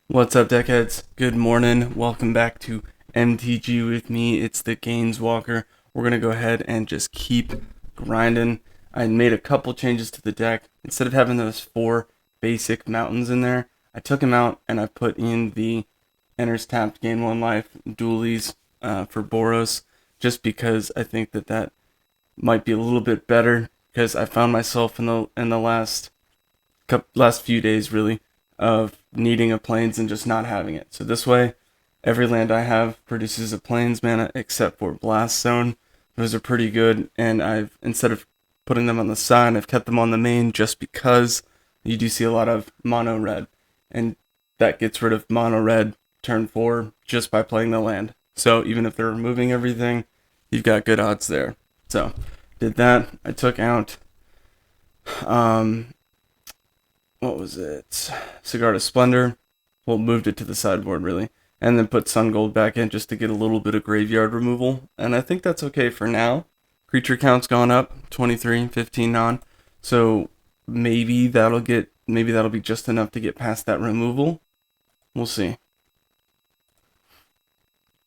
What's up, deckheads? Good morning. Welcome back to MTG with me. It's the Gainswalker. We're going to go ahead and just keep grinding. I made a couple changes to the deck. Instead of having those 4 basic mountains in there, I took them out and I put in the enters tapped, gain 1 life dualies for Boros, just because I think that might be a little bit better, because I found myself in the last few days, really, of needing a plains and just not having it. So this way, every land I have produces a plains mana except for Blast Zone. Those are pretty good, and instead of putting them on the side, I've kept them on the main just because you do see a lot of mono red, and that gets rid of mono red turn 4 just by playing the land. So even if they're removing everything, you've got good odds there. So did that. I took out what was it? Cigar to Splendor. Well, moved it to the sideboard, really. And then put Sun Gold back in just to get a little bit of graveyard removal. And I think that's okay for now. Creature count's gone up, 23, 15 non. So maybe that'll be just enough to get past that removal. We'll see.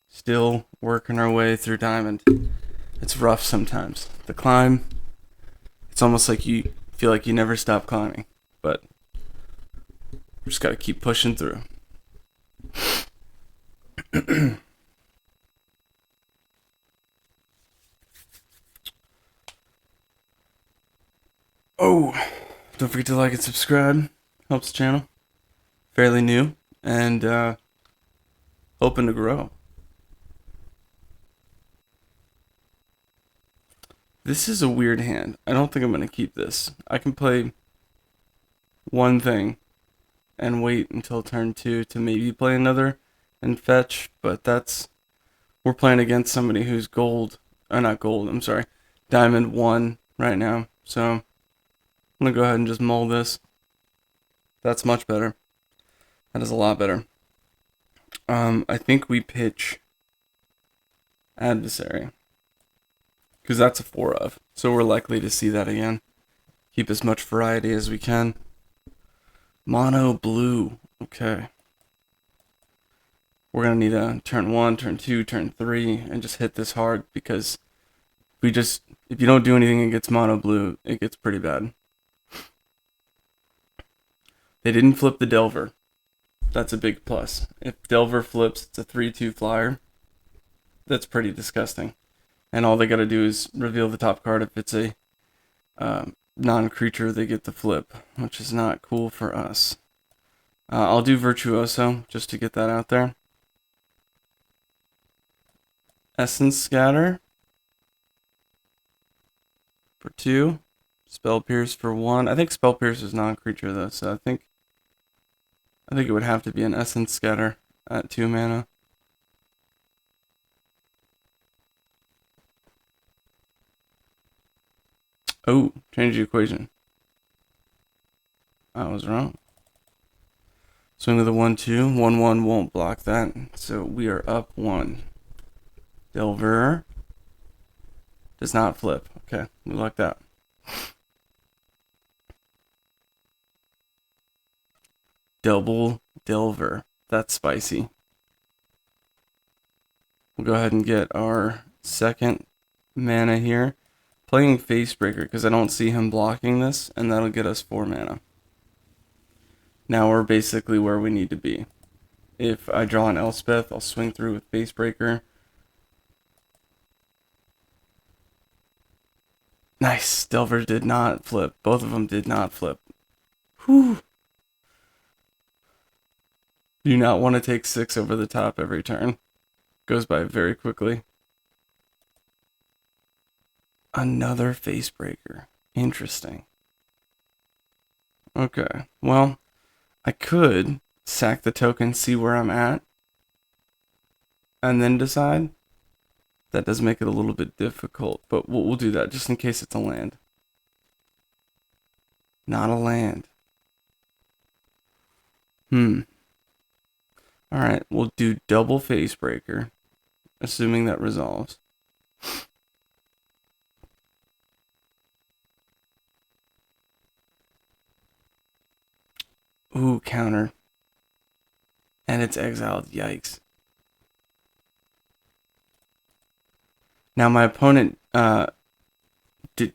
Still working our way through Diamond. It's rough sometimes. The climb, it's almost like you feel like you never stop climbing. But we just got to keep pushing through. Oh, don't forget to like and subscribe. Helps the channel. Fairly new and hoping to grow. This is a weird hand. I don't think I'm going to keep this. I can play one thing and wait until turn 2 to maybe play another and fetch, but we're playing against somebody who's Diamond 1 right now, so I'm gonna go ahead and just mull this. That's much better. That is a lot better. I think we pitch Adversary, because that's a 4 of, so we're likely to see that again. Keep as much variety as we can. Mono blue. Okay. We're going to need a turn 1, turn 2, turn 3, and just hit this hard, because if you don't do anything against mono blue, it gets pretty bad. They didn't flip the Delver. That's a big plus. If Delver flips, it's a 3/2 flyer. That's pretty disgusting. And all they got to do is reveal the top card. If it's a non-creature, they get the flip, which is not cool for us. I'll do Virtuoso just to get that out there. Essence Scatter for 2. Spell Pierce for 1. I think Spell Pierce is non-creature though, so I think it would have to be an Essence Scatter at 2 mana. Oh, change the equation. I was wrong. Swing with a 1/2. 1/1 won't block that. So we are up 1. Delver does not flip. Okay, we like that. Double Delver. That's spicy. We'll go ahead and get our second mana here. Playing Facebreaker because I don't see him blocking this, and that'll get us 4 mana. Now we're basically where we need to be. If I draw an Elspeth, I'll swing through with Facebreaker. Nice. Delver did not flip. Both of them did not flip. Whew. Do not want to take 6 over the top every turn. Goes by very quickly. Another Facebreaker. Interesting. Okay, well, I could sack the token, see where I'm at, and then decide. That does make it a little bit difficult, but we'll do that just in case it's a land. Not a land. Alright, we'll do double Facebreaker, assuming that resolves. Ooh, counter. And it's exiled. Yikes. Now my opponent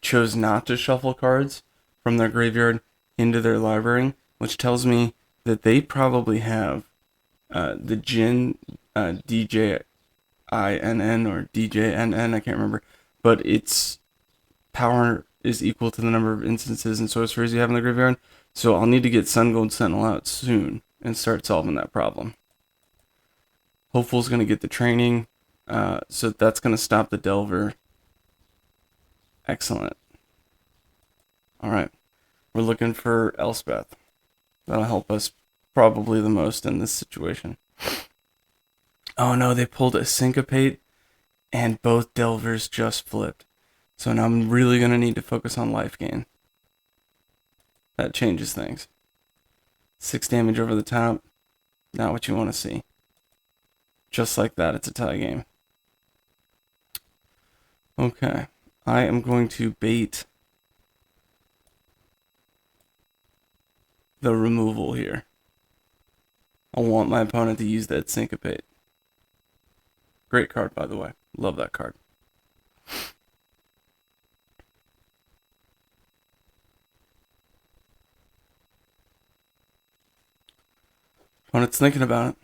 chose not to shuffle cards from their graveyard into their library, which tells me that they probably have the Jin DJINN or DJNN, I can't remember, but its power is equal to the number of instances and sorceries you have in the graveyard. So I'll need to get Sun Gold Sentinel out soon and start solving that problem. Hopeful's going to get the training, so that's going to stop the Delver. Excellent. Alright, we're looking for Elspeth. That'll help us probably the most in this situation. Oh no, they pulled a Syncopate, and both Delvers just flipped. So now I'm really going to need to focus on life gain. That changes things. 6 damage over the top. Not what you want to see. Just like that, it's a tie game. Okay. I am going to bait the removal here. I want my opponent to use that Syncopate. Great card, by the way. Love that card. Opponent's thinking about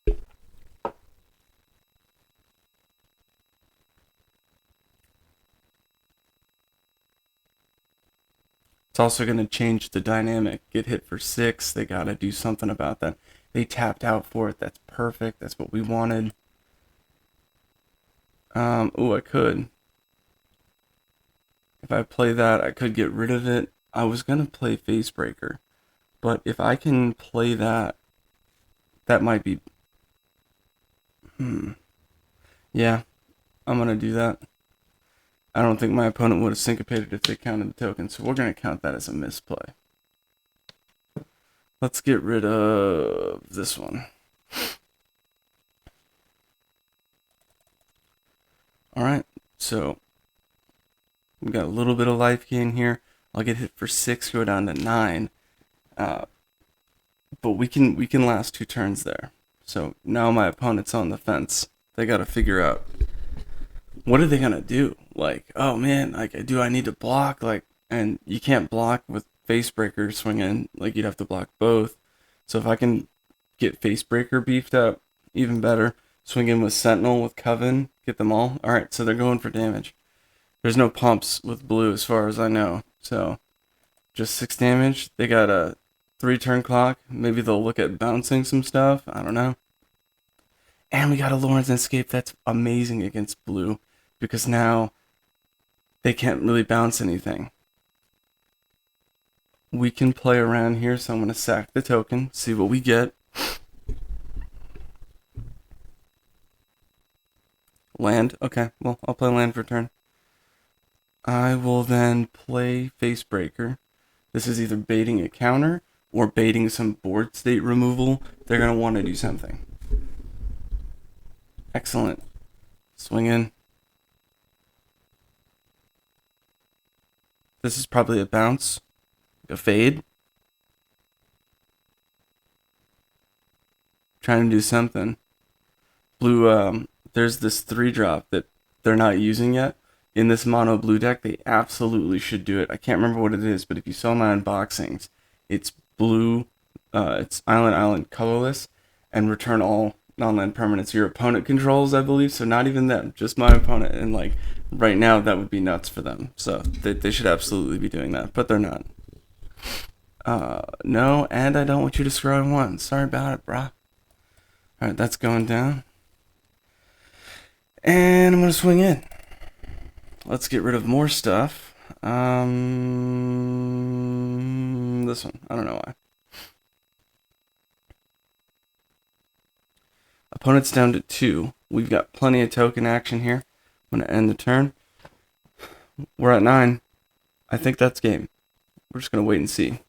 it. It's also going to change the dynamic. Get hit for 6. They got to do something about that. They tapped out for it. That's perfect. That's what we wanted. Oh, I could. If I play that, I could get rid of it. I was going to play Facebreaker. But if I can play that, that might be... Yeah, I'm going to do that. I don't think my opponent would have syncopated if they counted the token, so we're going to count that as a misplay. Let's get rid of this one. Alright, so we got a little bit of life gain here. I'll get hit for 6, go down to 9. But we can last 2 turns there. So now my opponent's on the fence. They got to figure out, what are they going to do? Like, oh man, like, do I need to block? Like, and you can't block with Facebreaker swinging. Like, you'd have to block both. So if I can get Facebreaker beefed up, even better. Swing in with Sentinel, with Coven, get them all. Alright, so they're going for damage. There's no pumps with blue as far as I know. So, just 6 damage. They got a 3-turn clock. Maybe they'll look at bouncing some stuff. I don't know. And we got a Lawrence Escape. That's amazing against blue. Because now they can't really bounce anything. We can play around here, so I'm going to sack the token, see what we get. Land. Okay, well, I'll play land for turn. I will then play Facebreaker. This is either baiting a counter or baiting some board state removal. They're going to want to do something. Excellent. Swing in. This is probably a bounce. A fade. Trying to do something. Blue, there's this 3-drop that they're not using yet. In this mono blue deck, they absolutely should do it. I can't remember what it is, but if you saw my unboxings, it's blue, it's Island colorless, and return all non-land permanents your opponent controls, I believe. So not even them, just my opponent. And like right now, that would be nuts for them. So they should absolutely be doing that, but they're not. No, and I don't want you to scroll in 1. Sorry about it, brah. Alright, that's going down. And I'm going to swing in. Let's get rid of more stuff. This one. I don't know why. Opponent's down to 2. We've got plenty of token action here. I'm going to end the turn. We're at 9. I think that's game. We're just going to wait and see.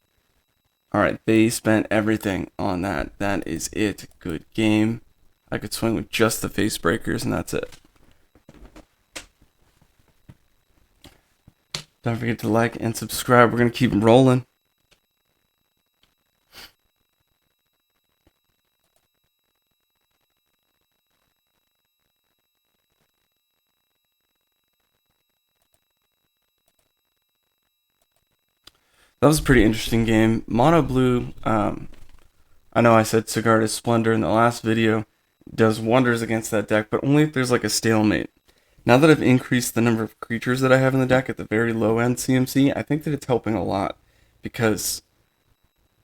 Alright, they spent everything on that. That is it. Good game. I could swing with just the Facebreakers, and that's it. Don't forget to like and subscribe. We're going to keep rolling. That was a pretty interesting game. Mono blue, I know I said Sigarda's Splendor in the last video, does wonders against that deck, but only if there's like a stalemate. Now that I've increased the number of creatures that I have in the deck at the very low end CMC, I think that it's helping a lot because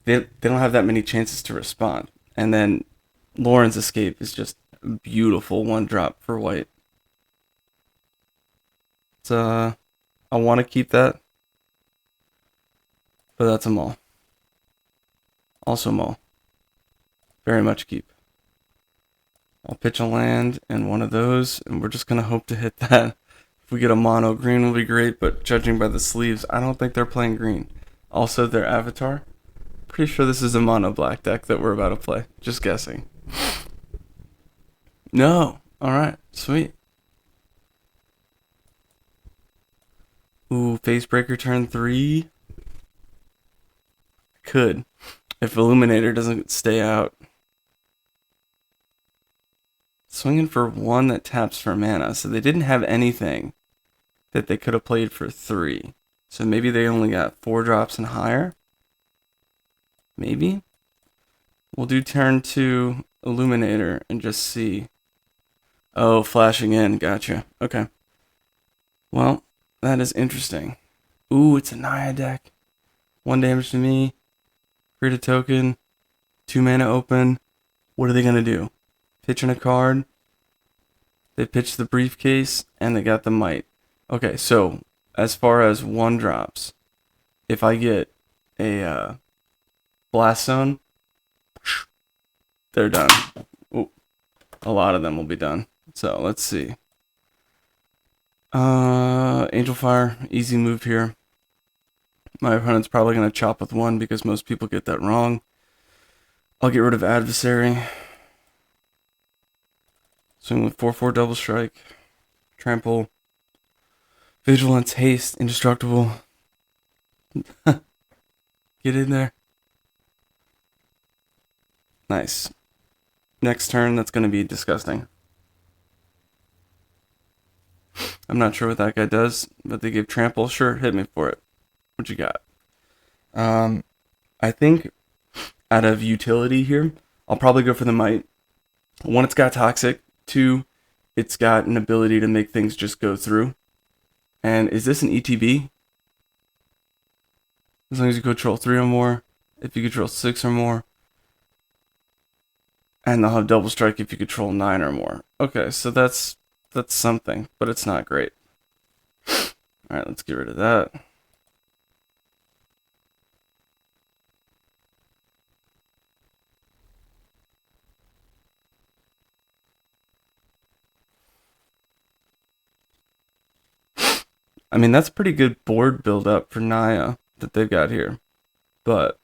they don't have that many chances to respond. And then Lauren's Escape is just a beautiful one drop for white. It's I want to keep that, but that's a mull. Also mull. Very much keep. I'll pitch a land and one of those, and we're just going to hope to hit that. If we get a mono, green will be great, but judging by the sleeves, I don't think they're playing green. Also, their avatar. Pretty sure this is a mono black deck that we're about to play. Just guessing. No. Alright, sweet. Ooh, Facebreaker turn 3. Could. If Illuminator doesn't stay out. Swinging for 1 that taps for mana. So they didn't have anything that they could have played for 3. So maybe they only got 4 drops and higher. Maybe. We'll do turn 2 Illuminator and just see. Oh, flashing in. Gotcha. Okay. Well, that is interesting. Ooh, it's a Naya deck. 1 damage to me. Create a token. 2 mana open. What are they going to do? Pitching a card. They pitched the briefcase and they got the might. Okay, so as far as 1 drops, if I get a blast zone, they're done. Ooh, a lot of them will be done. So let's see. Angel Fire, easy move here. My opponent's probably going to chop with 1 because most people get that wrong. I'll get rid of Adversary. Swing with 4/4 double strike. Trample. Vigilance, haste, indestructible. Get in there. Nice. Next turn, that's going to be disgusting. I'm not sure what that guy does, but they give trample. Sure, hit me for it. What you got? I think out of utility here, I'll probably go for the might. 1, it's got toxic. 2, it's got an ability to make things just go through. And is this an ETB? As long as you control 3 or more. If you control 6 or more. And they'll have double strike if you control 9 or more. Okay, so that's something, but it's not great. Alright, let's get rid of that. I mean, that's pretty good board build up for Naya that they've got here. But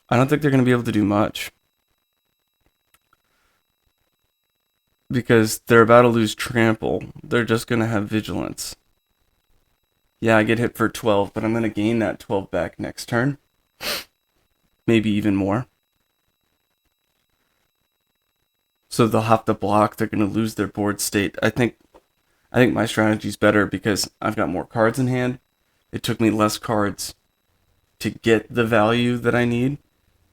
I don't think they're going to be able to do much. Because they're about to lose trample. They're just going to have vigilance. Yeah, I get hit for 12, but I'm going to gain that 12 back next turn. Maybe even more. So they'll have to block. They're going to lose their board state. I think my strategy's better because I've got more cards in hand. It took me less cards to get the value that I need.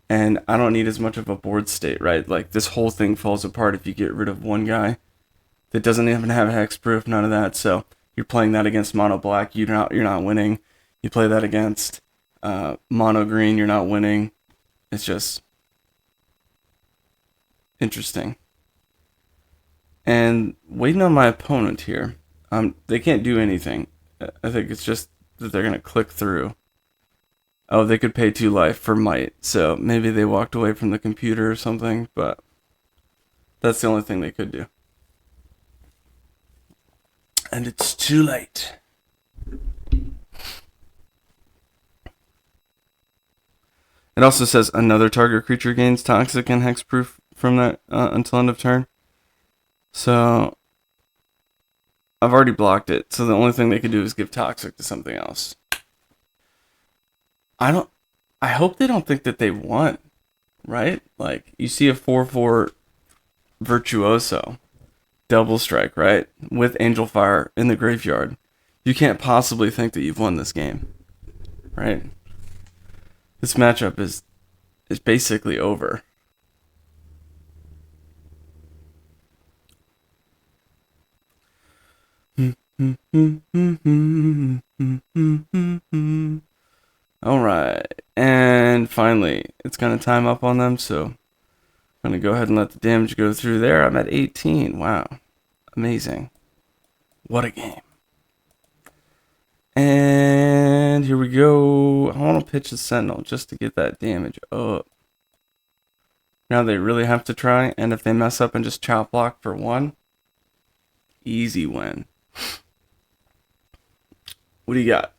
And I don't need as much of a board state, right? Like, this whole thing falls apart if you get rid of 1 guy that doesn't even have hexproof, none of that. So you're playing that against mono black, you're not winning. You play that against mono green, you're not winning. It's just interesting. And waiting on my opponent here. They can't do anything. I think it's just that they're gonna click through. Oh, they could pay 2 life for might, so maybe they walked away from the computer or something, but that's the only thing they could do. And it's too late. It also says another target creature gains toxic and hexproof from that until end of turn. So I've already blocked it, so the only thing they could do is give toxic to something else. I hope they don't think that they won, right? Like, you see a 4/4 Virtuoso double strike, right? With Angel Fire in the graveyard. You can't possibly think that you've won this game, right? This matchup is basically over. Alright, and finally, it's going to time up on them, so I'm going to go ahead and let the damage go through there. I'm at 18. Wow. Amazing. What a game. And here we go. I want to pitch the Sentinel just to get that damage up. Now they really have to try, and if they mess up and just chop block for 1, easy win. What do you got?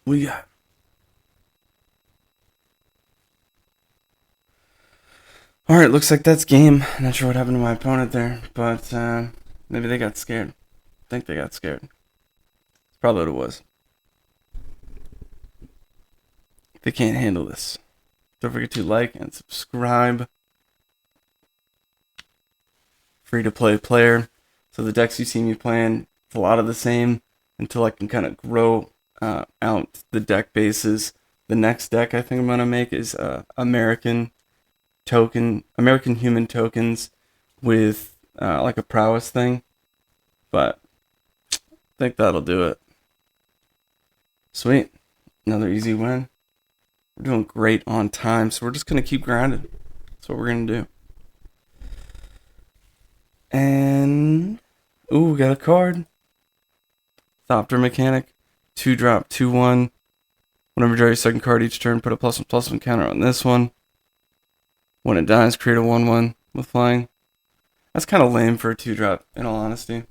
What do you got? Alright, looks like that's game. Not sure what happened to my opponent there, but maybe they got scared. I think they got scared. That's probably what it was. They can't handle this. Don't forget to like and subscribe. Free to play player. So the decks you see me playing, it's a lot of the same until I can kind of grow out the deck bases. The next deck I think I'm going to make is American human tokens with like a prowess thing. But I think that'll do it. Sweet. Another easy win. We're doing great on time, so we're just going to keep grinding. That's what we're going to do. And, ooh, we got a card. Thopter Mechanic. 2-drop, 2/1. Whenever you draw your second card each turn, put a +1/+1 counter on this one. When it dies, create a 1/1 with flying. That's kind of lame for a 2-drop, in all honesty.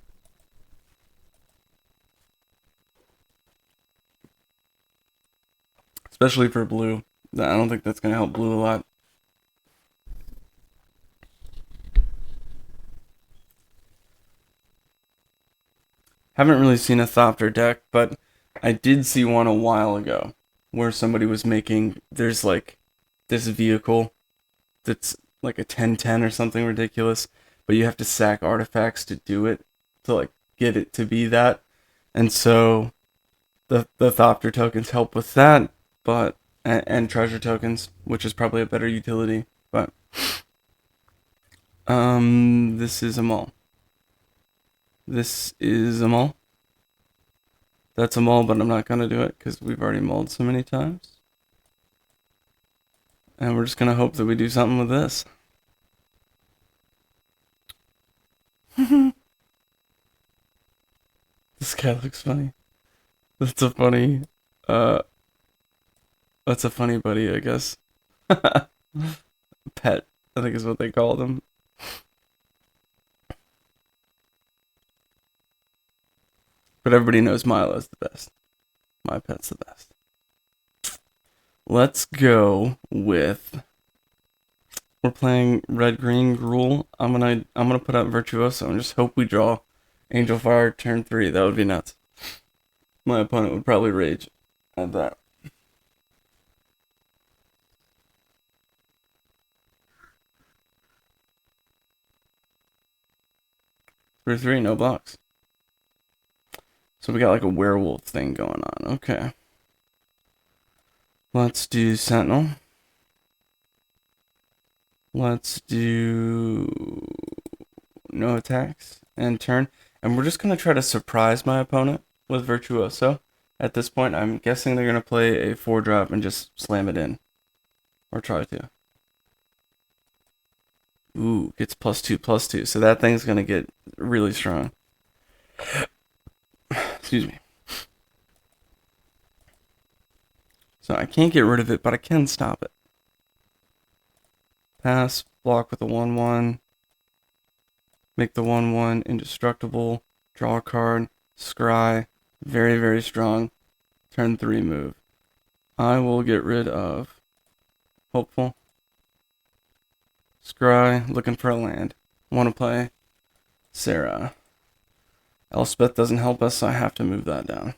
Especially for blue. I don't think that's going to help blue a lot. Haven't really seen a Thopter deck, but I did see one a while ago where somebody was making, there's like this vehicle that's like a 10/10 or something ridiculous, but you have to sack artifacts to do it, to like get it to be that. And so the Thopter tokens help with that, but and treasure tokens, which is probably a better utility, but this is a mall. This is a mall. That's a mall, but I'm not going to do it because we've already mulled so many times. And we're just going to hope that we do something with this. This guy looks funny. That's a funny, buddy, I guess. Pet, I think is what they called him. But everybody knows Milo's the best. My pet's the best. Let's go with, we're playing red-green Gruul. I'm gonna put out Virtuoso and just hope we draw Angel Fire turn 3. That would be nuts. My opponent would probably rage at that. For 3, no blocks. So we got like a werewolf thing going on. Okay. Let's do Sentinel. Let's do no attacks and turn. And we're just going to try to surprise my opponent with Virtuoso. At this point, I'm guessing they're going to play a 4-drop and just slam it in. Or try to. Ooh, gets +2/+2. So that thing's going to get really strong. Excuse me. So I can't get rid of it, but I can stop it. Pass, block with a 1/1. Make the 1/1 indestructible. Draw a card. Scry. Very, very strong. Turn 3 move. I will get rid of Hopeful. Scry, looking for a land. Want to play Sarah. Elspeth doesn't help us, so I have to move that down.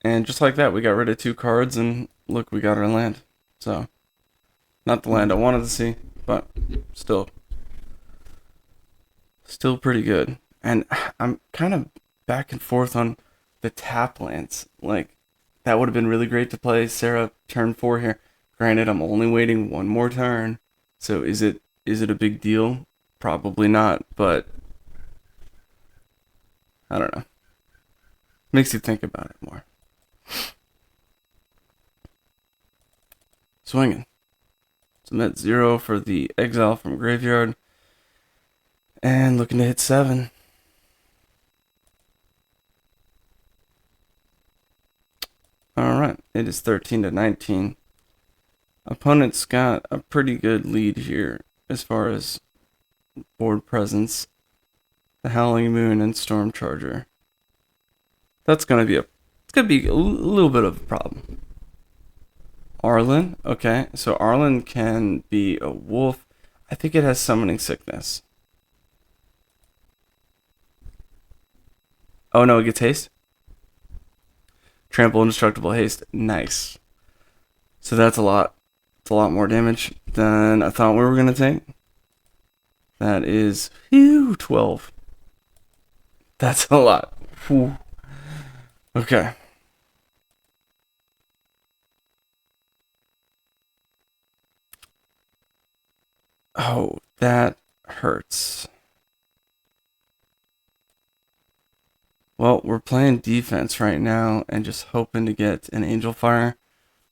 And just like that, we got rid of 2 cards, and look, we got our land. So, not the land I wanted to see, but still Still pretty good. And I'm kind of back and forth on the tap lands. Like, that would have been really great to play Sarah turn 4 here. Granted, I'm only waiting one more turn. So is it a big deal? Probably not, but I don't know. Makes you think about it more. Swinging. So I'm at 0 for the exile from graveyard. And looking to hit 7. Alright, it is 13 to 19. Opponent's got a pretty good lead here as far as board presence. The Howling Moon and Storm Charger. That's gonna be a little bit of a problem. Arlen, okay, so Arlen can be a wolf. I think it has Summoning Sickness. Oh no, it gets haste. Trample Indestructible Haste. Nice. So that's a lot. It's a lot more damage than I thought we were gonna take. That is 12. That's a lot. Whew. Okay. Oh, that hurts. Well, we're playing defense right now and just hoping to get an Angel Fire.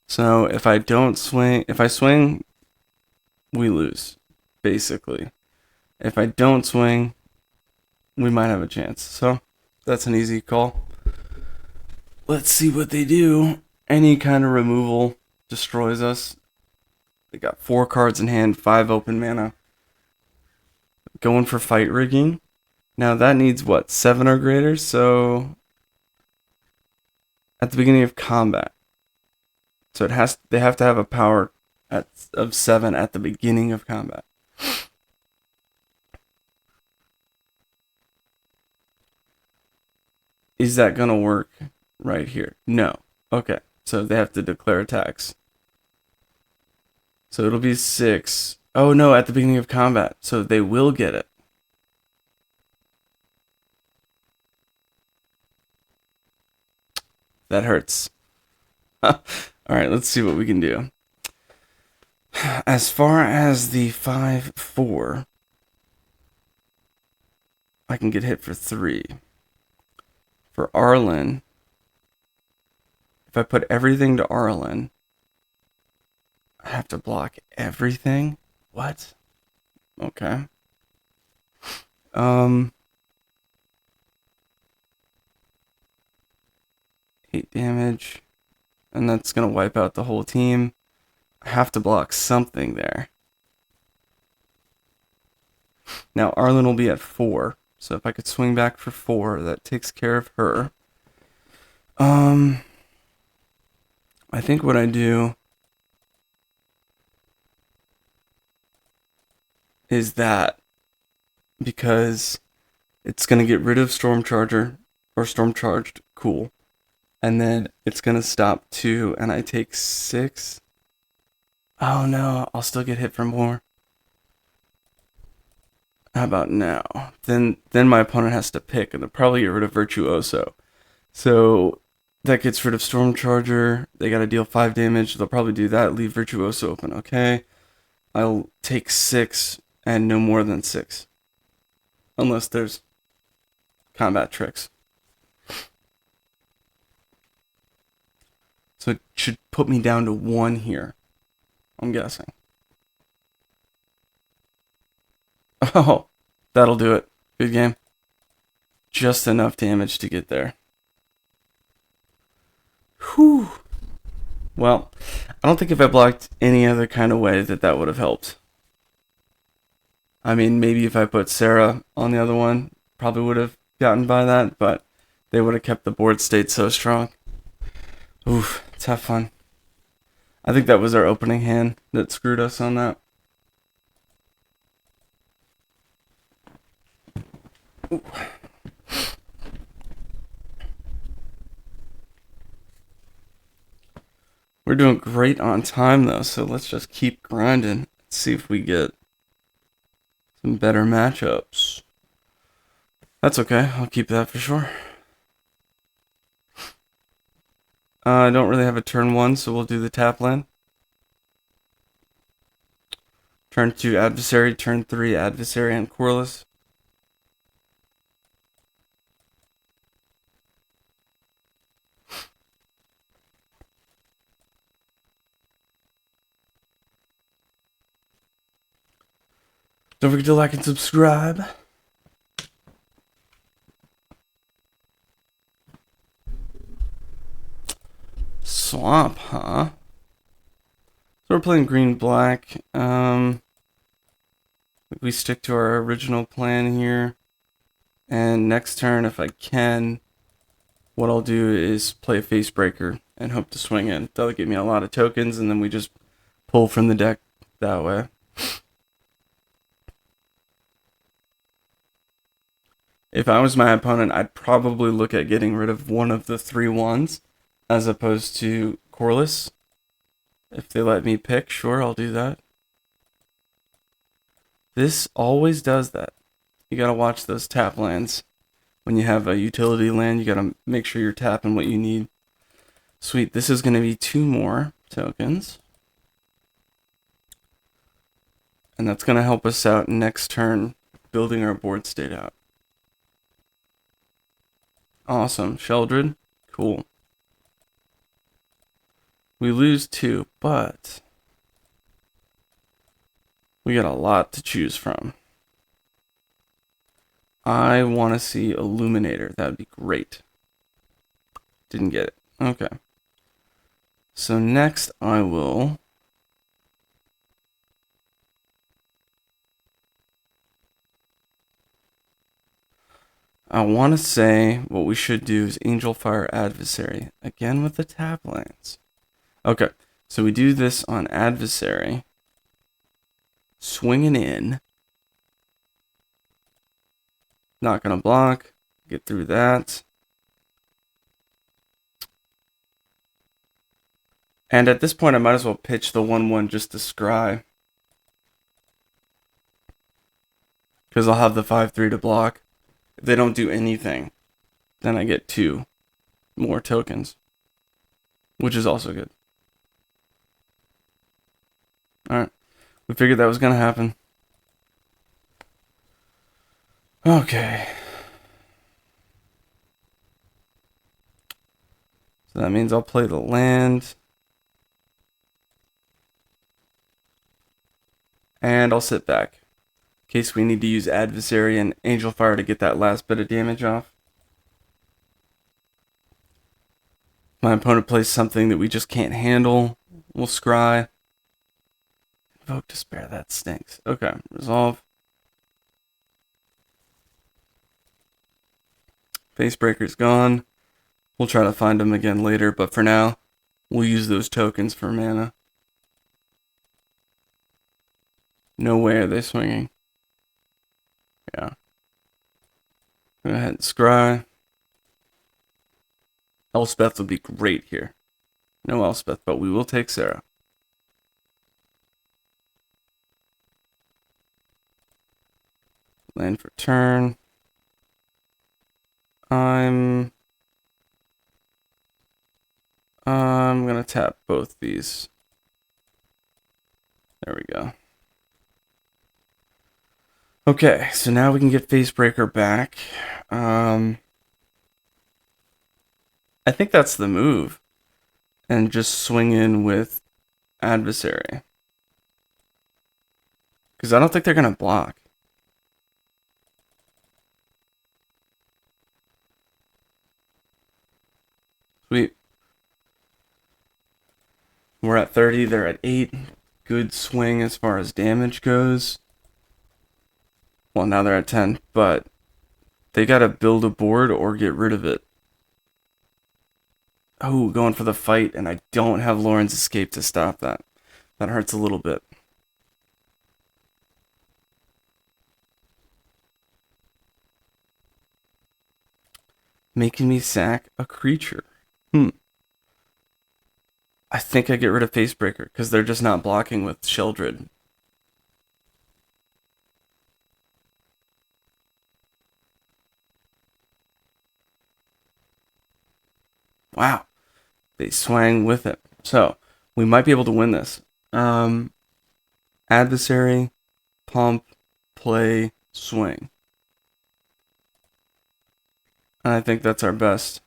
So if I swing, we lose, basically. If I don't swing, we might have a chance. So that's an easy call. Let's see what they do. Any kind of removal destroys us. They got 4 cards in hand, 5 open mana. Going for Fight Rigging. Now that needs what, 7 or greater? So at the beginning of combat. So they have to have a power of 7 at the beginning of combat. Is that gonna work right here? No. Okay. So they have to declare attacks. So it'll be 6. Oh no, at the beginning of combat. So they will get it. That hurts. Alright, let's see what we can do. As far as the 5/4, I can get hit for 3. For Arlen, if I put everything to Arlen, I have to block everything? What? Okay. 8 damage. And that's going to wipe out the whole team. I have to block something there. Now Arlen will be at 4. So if I could swing back for 4, that takes care of her. I think what I do is that, because it's going to get rid of Storm Charger, or Storm Charged, cool. And then it's going to stop 2, and I take 6. Oh no, I'll still get hit for more. How about now? Then my opponent has to pick, and they'll probably get rid of Virtuoso. So that gets rid of Storm Charger. They got to deal 5 damage. They'll probably do that, leave Virtuoso open. Okay. I'll take 6 and no more than 6. Unless there's combat tricks. So it should put me down to 1 here, I'm guessing. Oh, that'll do it. Good game. Just enough damage to get there. Whew. Well, I don't think if I blocked any other kind of way that would have helped. I mean, maybe if I put Sarah on the other one, probably would have gotten by that, but they would have kept the board state so strong. Oof, it's have fun. I think that was our opening hand that screwed us on that. Ooh. We're doing great on time though, so let's just keep grinding. Let's see if we get some better matchups. That's okay. I'll keep that for sure. I don't really have a turn 1, so we'll do the tap land. Turn 2 adversary, turn 3 adversary and Corliss. Don't forget to like and subscribe. Swamp, huh? So we're playing green-black. We stick to our original plan here. And next turn, if I can, what I'll do is play a face breaker and hope to swing in. That'll give me a lot of tokens, and then we just pull from the deck that way. If I was my opponent, I'd probably look at getting rid of one of the 3 wands as opposed to Corliss. If they let me pick, sure, I'll do that. This always does that. You gotta watch those tap lands. When you have a utility land, you gotta make sure you're tapping what you need. Sweet, this is gonna be 2 more tokens. And that's gonna help us out next turn, building our board state out. Awesome, Sheldred, cool. We lose 2, but we got a lot to choose from. I want to see Illuminator. That would be great. Didn't get it. Okay. So next I will... I want to say what we should do is Angel Fire Adversary. Again with the tap lands. Okay. So we do this on Adversary. Swinging in. Not going to block. Get through that. And at this point, I might as well pitch the 1/1 just to scry. Because I'll have the 5/3 to block. If they don't do anything, then I get 2 more tokens. Which is also good. Alright. We figured that was going to happen. Okay. So that means I'll play the land. And I'll sit back. In case we need to use Adversary and Angel Fire to get that last bit of damage off. My opponent plays something that we just can't handle. We'll scry. Invoke Despair, that stinks. Okay, resolve. Facebreaker's gone. We'll try to find him again later, but for now, we'll use those tokens for mana. No way are they swinging. Yeah. Go ahead and scry. Elspeth would be great here. No Elspeth, but we will take Sarah. Land for turn. I'm gonna tap both these. There we go. Okay, so now we can get Facebreaker back. I think that's the move. And just swing in with Adversary. Because I don't think they're going to block. Sweet. We're at 30, they're at 8. Good swing as far as damage goes. Well, now they're at 10, but they got to build a board or get rid of it. Oh, going for the fight, and I don't have Lauren's Escape to stop that. That hurts a little bit. Making me sack a creature. I think I get rid of Facebreaker, because they're just not blocking with Sheldred. Wow. They swang with it. So, we might be able to win this. Adversary, pump, play, swing. And I think that's our best.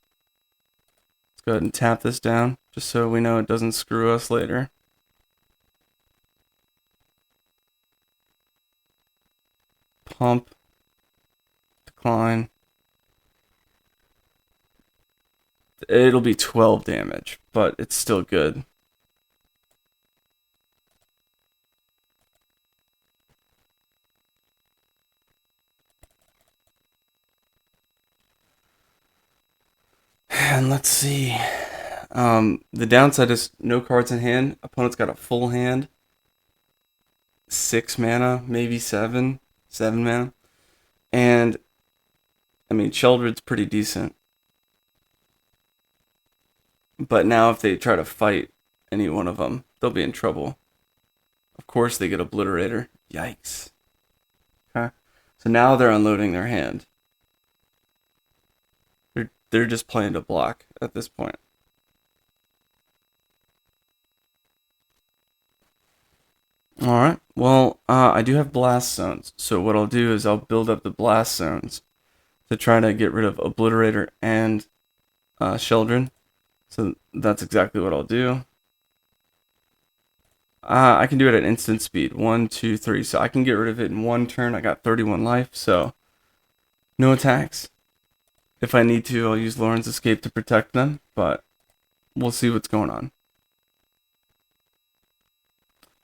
Let's go ahead and tap this down, just so we know it doesn't screw us later. Pump, decline. It'll be 12 damage, but it's still good. And let's see. The downside is no cards in hand. Opponent's got a full hand. 6 mana, maybe 7. 7 mana. And, I mean, Sheldred's pretty decent. But now if they try to fight any one of them, they'll be in trouble. Of course they get Obliterator. Yikes. Okay. So now they're unloading their hand. They're just playing to block at this point. Alright, well, I do have blast zones. So what I'll do is I'll build up the blast zones to try to get rid of Obliterator and Sheldred. So that's exactly what I'll do. I can do it at instant speed. 1, 2, 3. So I can get rid of it in one turn. I got 31 life, so no attacks. If I need to, I'll use Lauren's Escape to protect them, but we'll see what's going on.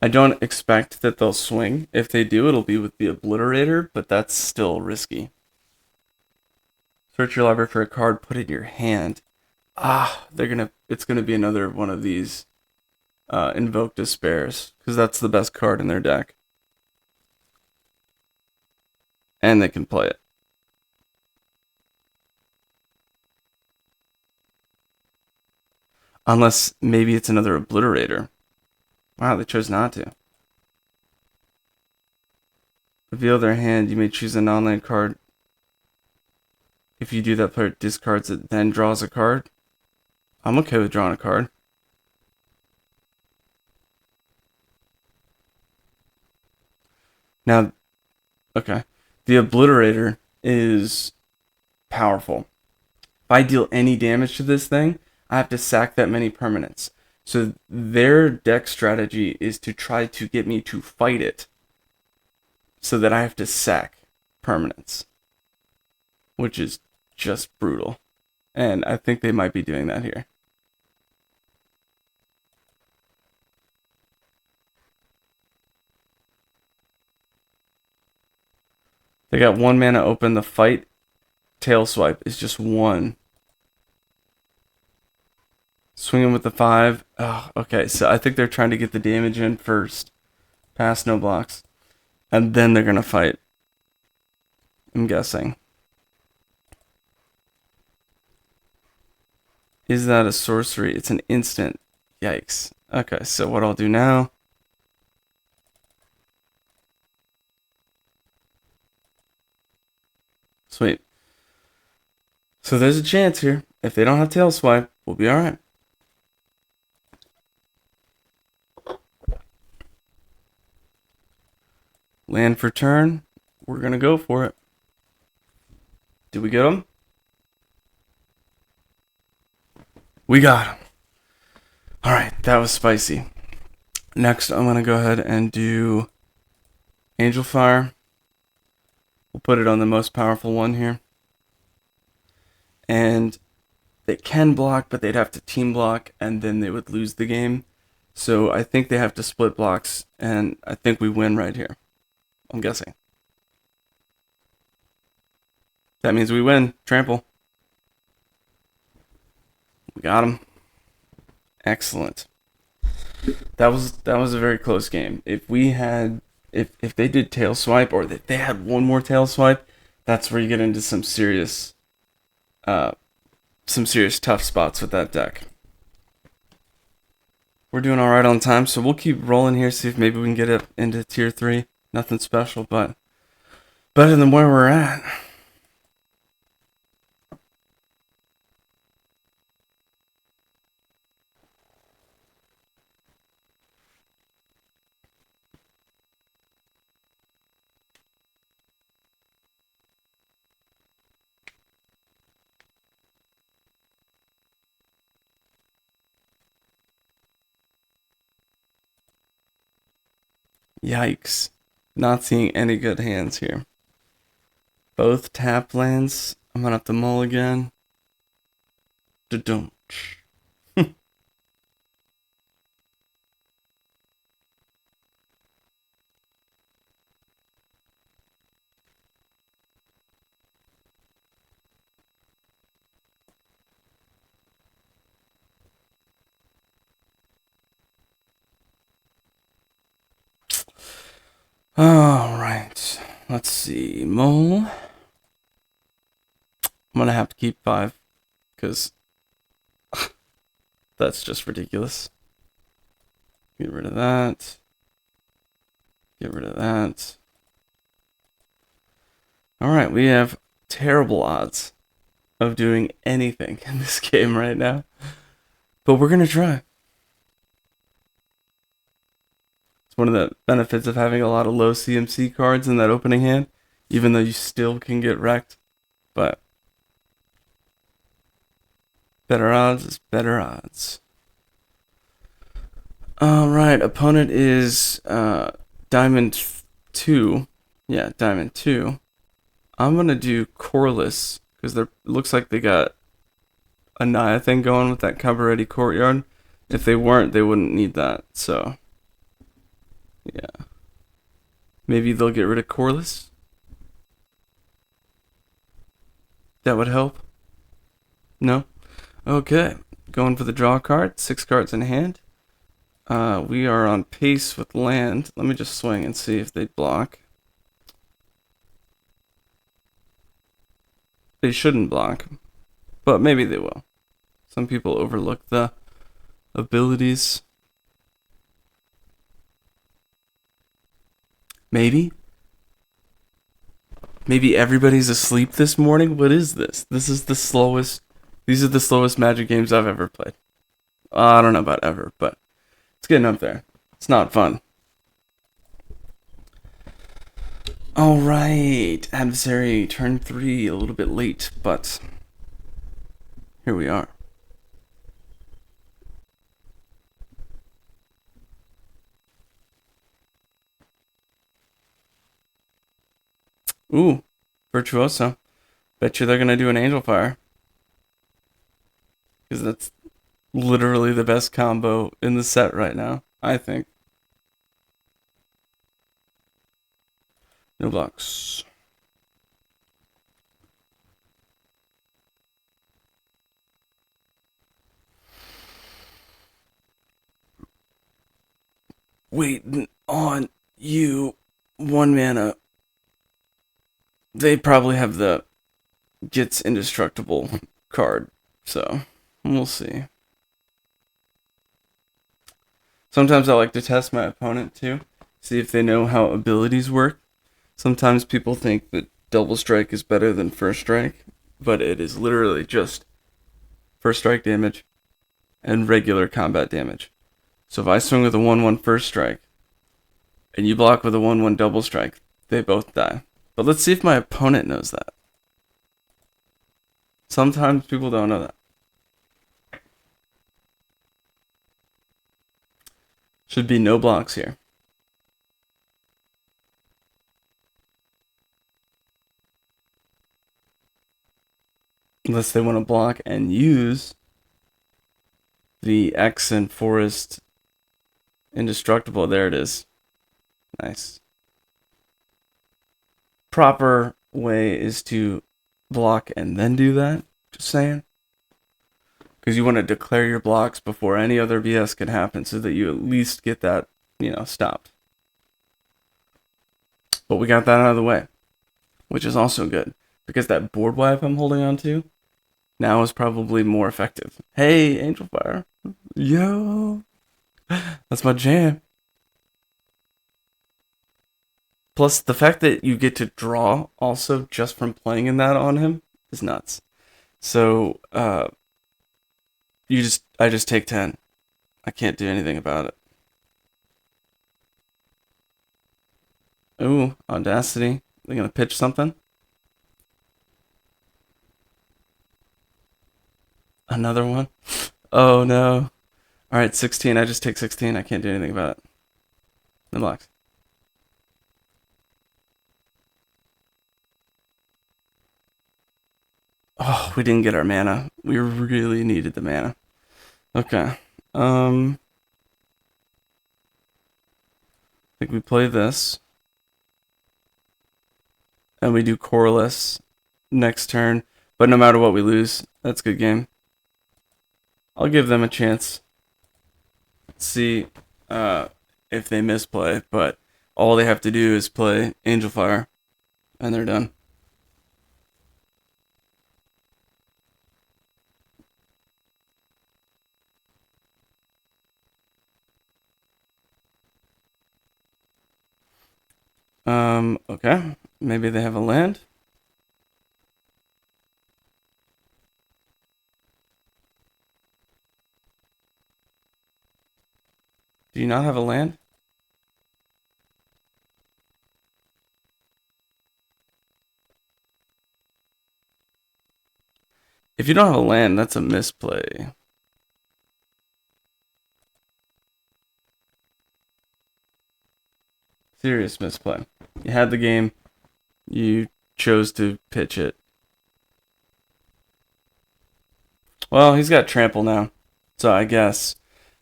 I don't expect that they'll swing. If they do, it'll be with the Obliterator, but that's still risky. Search your library for a card, put it in your hand. It's gonna be another one of these Invoke Despairs, because that's the best card in their deck. And they can play it. Unless maybe it's another Obliterator. Wow, they chose not to. Reveal their hand. You may choose a non-land card. If you do, that player discards it, then draws a card. I'm okay with drawing a card. Now, okay. The Obliterator is powerful. If I deal any damage to this thing, I have to sack that many permanents. So their deck strategy is to try to get me to fight it so that I have to sack permanents, which is just brutal. And I think they might be doing that here. They got 1 mana open. The fight tail swipe is just 1. Swinging with the 5. Oh, okay, so I think they're trying to get the damage in first. Pass, no blocks. And then they're going to fight. I'm guessing. Is that a sorcery? It's an instant. Yikes. Okay, so what I'll do now... Sweet. So there's a chance here. If they don't have tail swipe, we'll be alright. Land for turn. We're going to go for it. Did we get him? We got him. Alright, that was spicy. Next, I'm going to go ahead and do Angel Fire. We'll put it on the most powerful one here. And they can block, but they'd have to team block, and then they would lose the game. So I think they have to split blocks, and I think we win right here. I'm guessing. That means we win. Trample. We got him. Excellent. That was a very close game. If we had, if they did tail swipe, or if they had one more tail swipe, that's where you get into some serious tough spots with that deck. We're doing all right on time, so we'll keep rolling here. See if maybe we can get it into tier 3. Nothing special, but better than where we're at. Yikes. Not seeing any good hands here. Both tap lands. I'm gonna have to mulligan. Da-dum. Alright. Let's see. Mull. I'm gonna have to keep 5. Because that's just ridiculous. Get rid of that. Get rid of that. Alright, we have terrible odds of doing anything in this game right now. But we're gonna try. It's one of the benefits of having a lot of low CMC cards in that opening hand, even though you still can get wrecked. But better odds is better odds. Alright, opponent is Diamond 2. Yeah, Diamond 2. I'm gonna do Corliss, because it looks like they got a Naya thing going with that Cabaretti Courtyard. If they weren't, they wouldn't need that, so yeah. Maybe they'll get rid of Corliss? That would help? No? Okay. Going for the draw card. 6 cards in hand. We are on pace with land. Let me just swing and see if they block. They shouldn't block, but maybe they will. Some people overlook the abilities. Maybe everybody's asleep this morning. What is this? This is the slowest. These are the slowest Magic games I've ever played. I don't know about ever, but it's getting up there. It's not fun. Alright, adversary, turn 3, a little bit late, but here we are. Ooh, Virtuoso. Bet you they're gonna do an Angel Fire. Because that's literally the best combo in the set right now, I think. No blocks. Waiting on you. 1 mana. They probably have the gets indestructible card, so we'll see. Sometimes I like to test my opponent too, see if they know how abilities work. Sometimes people think that double strike is better than first strike, but it is literally just first strike damage and regular combat damage. So if I swing with a 1/1 first strike and you block with a 1/1 double strike, they both die. But let's see if my opponent knows that. Sometimes people don't know that. Should be no blocks here. Unless they want to block and use the X and Forest Indestructible. There it is. Nice. Proper way is to block and then do that. Just saying. Because you want to declare your blocks before any other BS can happen so that you at least get that, stopped. But we got that out of the way, which is also good. Because that board wipe I'm holding on to now is probably more effective. Hey, Angel Fire. Yo. That's my jam. Plus, the fact that you get to draw also just from playing in that on him is nuts. So, I just take 10. I can't do anything about it. Ooh, Audacity. They're gonna pitch something? Another one? Oh no. Alright, 16. I just take 16. I can't do anything about it. No blocks. Oh, we didn't get our mana. We really needed the mana. Okay. I think we play this. And we do Coreless next turn. But no matter what we lose, that's a good game. I'll give them a chance. See if they misplay, but all they have to do is play Angel Fire, and they're done. Okay. Maybe they have a land. Do you not have a land? If you don't have a land, that's a misplay. Serious misplay. You had the game, you chose to pitch it. Well, he's got trample now, so I guess.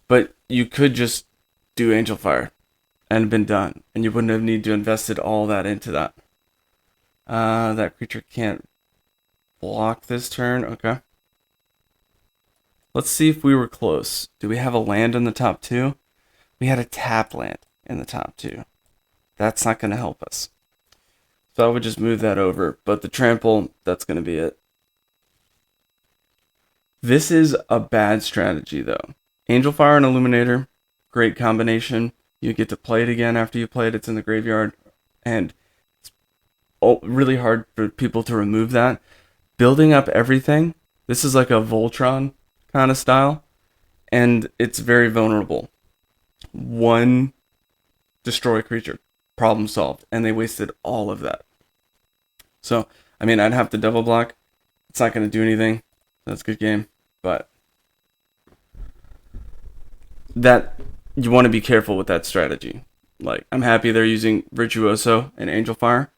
But you could just do Angel Fire and been done, and you wouldn't have needed to invested all that into that. That creature can't block this turn. Okay. Let's see if we were close. Do we have a land in the top two? We had a tap land in the top two. That's not going to help us. So I would just move that over. But the trample, that's going to be it. This is a bad strategy, though. Angel Fire and Illuminator, great combination. You get to play it again after you play it. It's in the graveyard. And it's really hard for people to remove that. Building up everything, this is like a Voltron kind of style. And it's very vulnerable. One destroy creature, problem solved. And they wasted all of that. So, I mean, I'd have to double block. It's not going to do anything. That's a good game. But that you want to be careful with that strategy. Like, I'm happy they're using Virtuoso and Angel Fire,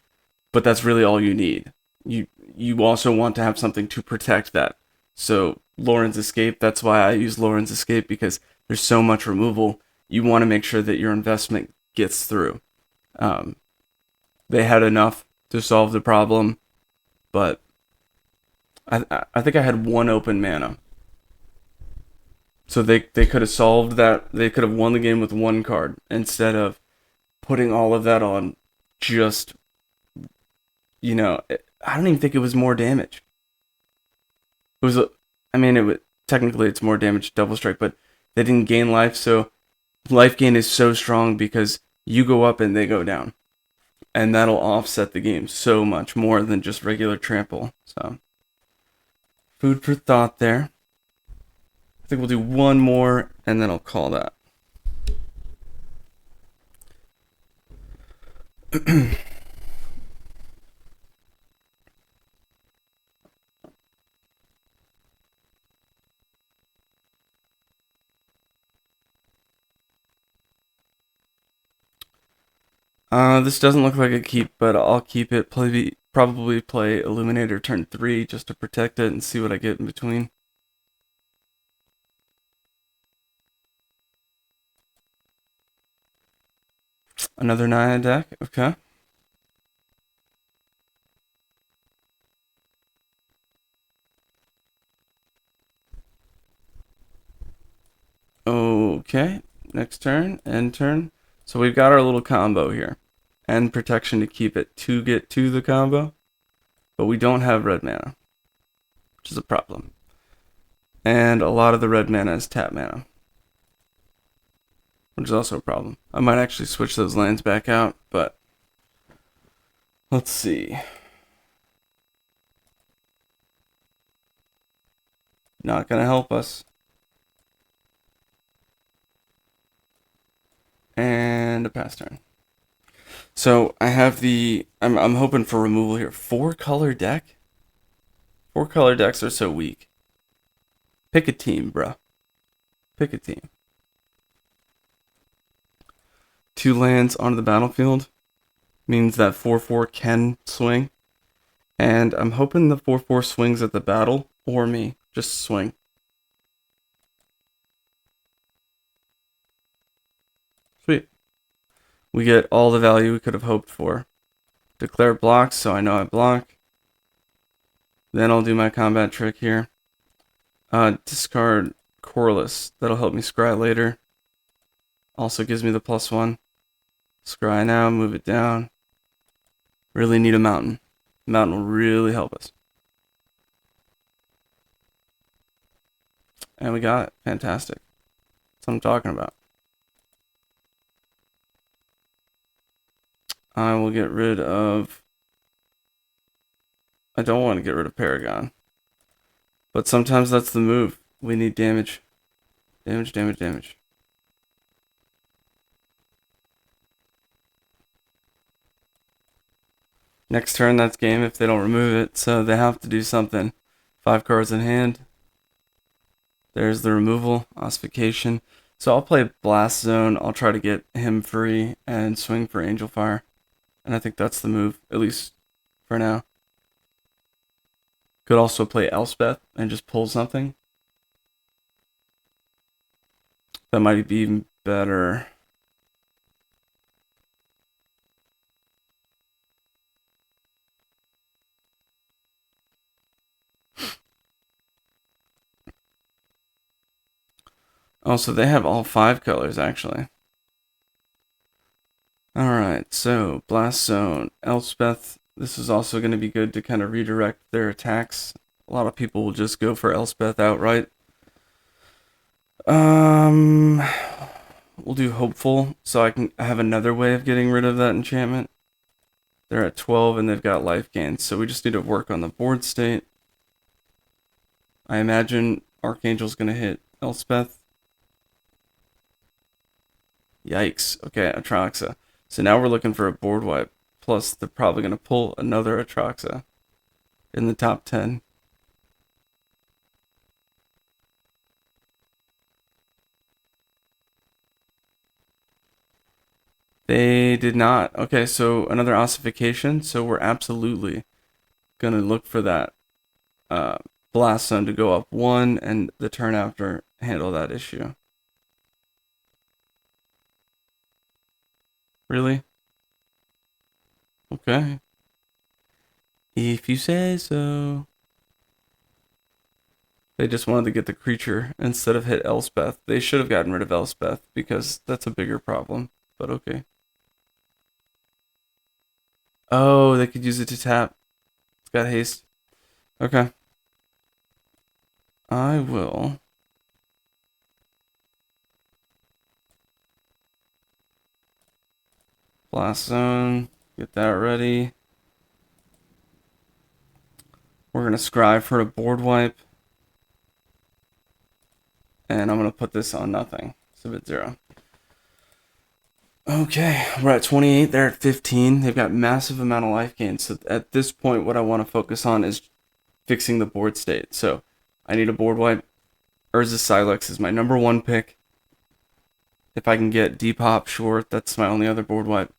but that's really all you need. You also want to have something to protect that. So Lauren's Escape, that's why I use Lauren's Escape, because there's so much removal. You want to make sure that your investment gets through. They had enough to solve the problem, but I think I had one open mana. So they could have solved that. They could have won the game with one card instead of putting all of that on just, I don't even think it was more damage. It was, I mean, technically it's more damage, double strike, but they didn't gain life. So life gain is so strong because you go up and they go down. And that'll offset the game so much more than just regular trample. So, food for thought there. I think we'll do one more, and then I'll call that. This doesn't look like a keep, but I'll keep it. Probably play Illuminator turn 3 just to protect it and see what I get in between. Another Naya deck, okay. Okay, next turn, end turn. So we've got our little combo here. And protection to keep it to get to the combo. But we don't have red mana, which is a problem. And a lot of the red mana is tap mana, which is also a problem. I might actually switch those lands back out, but let's see. Not going to help us. And a pass turn. So I have I'm hoping for removal here. 4-color deck? 4-color decks are so weak. Pick a team, bruh. Pick a team. 2 lands onto the battlefield means that 4/4 can swing. And I'm hoping the 4/4 swings at the battle or me. Just swing. Sweet. We get all the value we could have hoped for. Declare blocks, so I know I block. Then I'll do my combat trick here. Discard Corliss. That'll help me scry later. Also gives me the +1. Scry now, move it down. Really need a mountain. Mountain will really help us. And we got it. Fantastic. That's what I'm talking about. I will get rid of... I don't want to get rid of Paragon. But sometimes that's the move. We need damage. Damage, damage, damage. Next turn, that's game if they don't remove it. So they have to do something. 5 cards in hand. There's the removal, ossification. So I'll play Blast Zone. I'll try to get him free and swing for Angel Fire. And I think that's the move, at least for now. Could also play Elspeth and just pull something. That might be even better. Oh, so they have all 5 colors, actually. Alright, so Blast Zone, Elspeth. This is also going to be good to kind of redirect their attacks. A lot of people will just go for Elspeth outright. We'll do Hopeful, so I can have another way of getting rid of that enchantment. They're at 12 and they've got life gains, so we just need to work on the board state. I imagine Archangel's going to hit Elspeth. Yikes. Okay, Atraxa. So now we're looking for a board wipe. Plus, they're probably going to pull another Atraxa in the top 10. They did not. Okay, so another ossification. So we're absolutely going to look for that Blast Zone to go up 1 and the turn after handle that issue. Really? Okay. If you say so. They just wanted to get the creature instead of hit Elspeth. They should have gotten rid of Elspeth because that's a bigger problem. But okay. Oh, they could use it to tap. It's got haste. Okay. I will. Blast Zone. Get that ready. We're going to scry for a board wipe. And I'm going to put this on nothing. Submit 0. Okay, we're at 28. They're at 15. They've got massive amount of life gain. So at this point, what I want to focus on is fixing the board state. So I need a board wipe. Urza Silex is my number 1 pick. If I can get Depop, sure, that's my only other board wipe.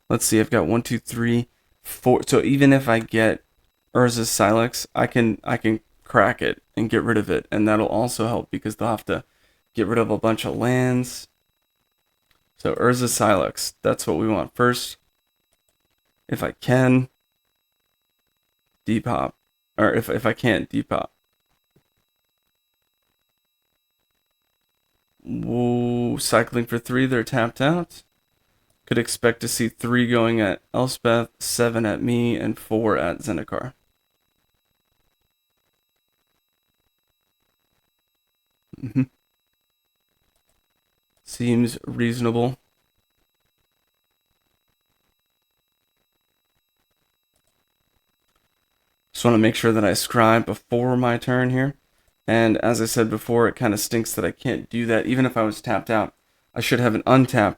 Let's see, I've got 1, 2, 3, 4. So even if I get Urza Silex, I can crack it and get rid of it, and that'll also help because they'll have to get rid of a bunch of lands. So Urza Silex, that's what we want first. If I can, Depop, or if I can't, Depop. Whoa, cycling for 3, they're tapped out. Could expect to see 3 going at Elspeth, 7 at me, and 4 at Zendikar. Seems reasonable. Just want to make sure that I scribe before my turn here. And as I said before, it kind of stinks that I can't do that. Even if I was tapped out, I should have an untap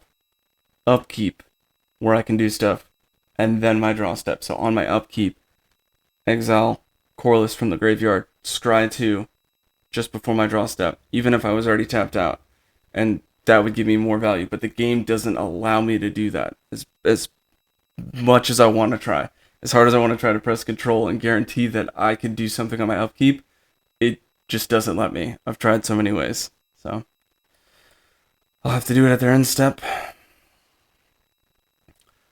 upkeep where I can do stuff and then my draw step. So on my upkeep, exile Corliss from the graveyard, scry 2 just before my draw step, even if I was already tapped out. And that would give me more value. But the game doesn't allow me to do that as much as I want to try. As hard as I want to try to press control and guarantee that I can do something on my upkeep, it just doesn't let me. I've tried so many ways. So I'll have to do it at their end step.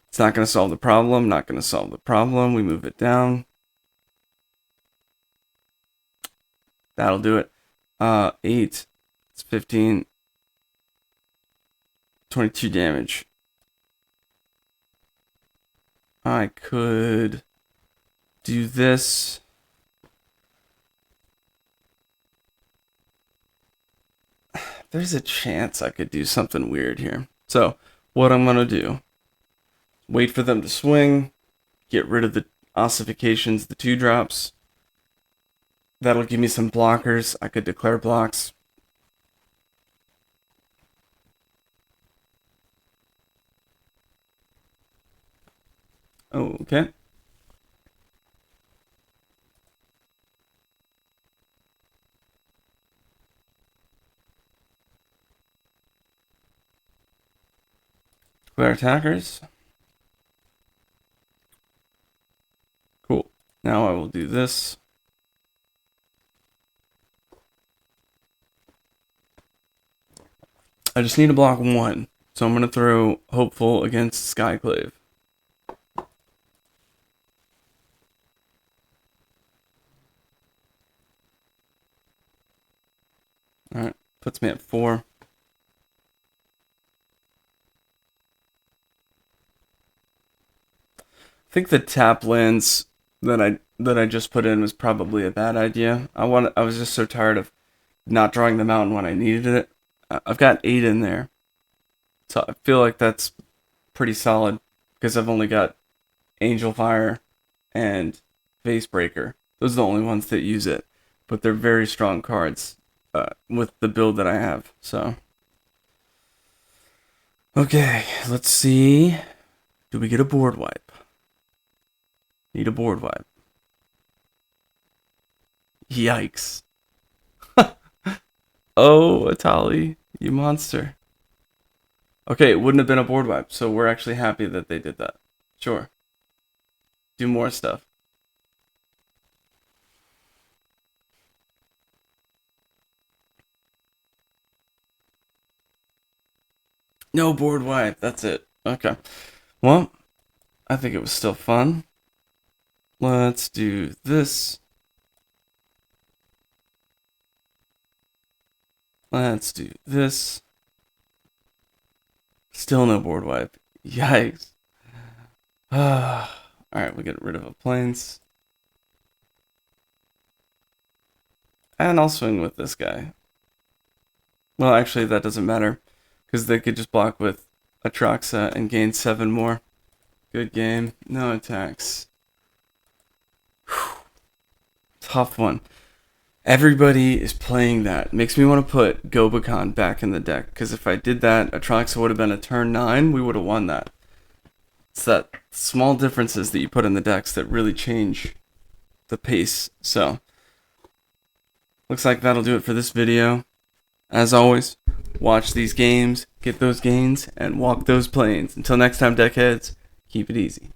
It's not going to solve the problem. Not going to solve the problem. We move it down. That'll do it. 8. It's 15. 22 damage. I could do this. There's a chance I could do something weird here. So, what I'm going to do, wait for them to swing, get rid of the ossifications, the 2-drops. That'll give me some blockers. I could declare blocks. Okay. Declare attackers. Cool. Now I will do this. I just need to block 1. So I'm going to throw Hopeful against Skyclave. Alright, puts me at 4. I think the tap lands that I just put in was probably a bad idea. I was just so tired of not drawing the mountain when I needed it. I've got 8 in there. So I feel like that's pretty solid because I've only got Angel Fire and Vase Breaker. Those are the only ones that use it. But they're very strong cards with the build that I have. So, okay, let's see. Do we get a board wipe? Need a board wipe. Yikes. Oh, Atali, you monster. Okay, it wouldn't have been a board wipe, so we're actually happy that they did that. Sure. Do more stuff. No board wipe, that's it. Okay. Well, I think it was still fun. Let's do this. Let's do this. Still no board wipe. Yikes. Alright, we'll get rid of a plains. And I'll swing with this guy. Well, actually, that doesn't matter. Because they could just block with Atraxa and gain 7 more. Good game. No attacks. Whew. Tough one. Everybody is playing that. Makes me want to put Gobakon back in the deck. Because if I did that, Atraxa would have been a turn 9. We would have won that. It's that small differences that you put in the decks that really change the pace. So, looks like that'll do it for this video. As always, watch these games, get those gains, and walk those planes. Until next time, deckheads, keep it easy.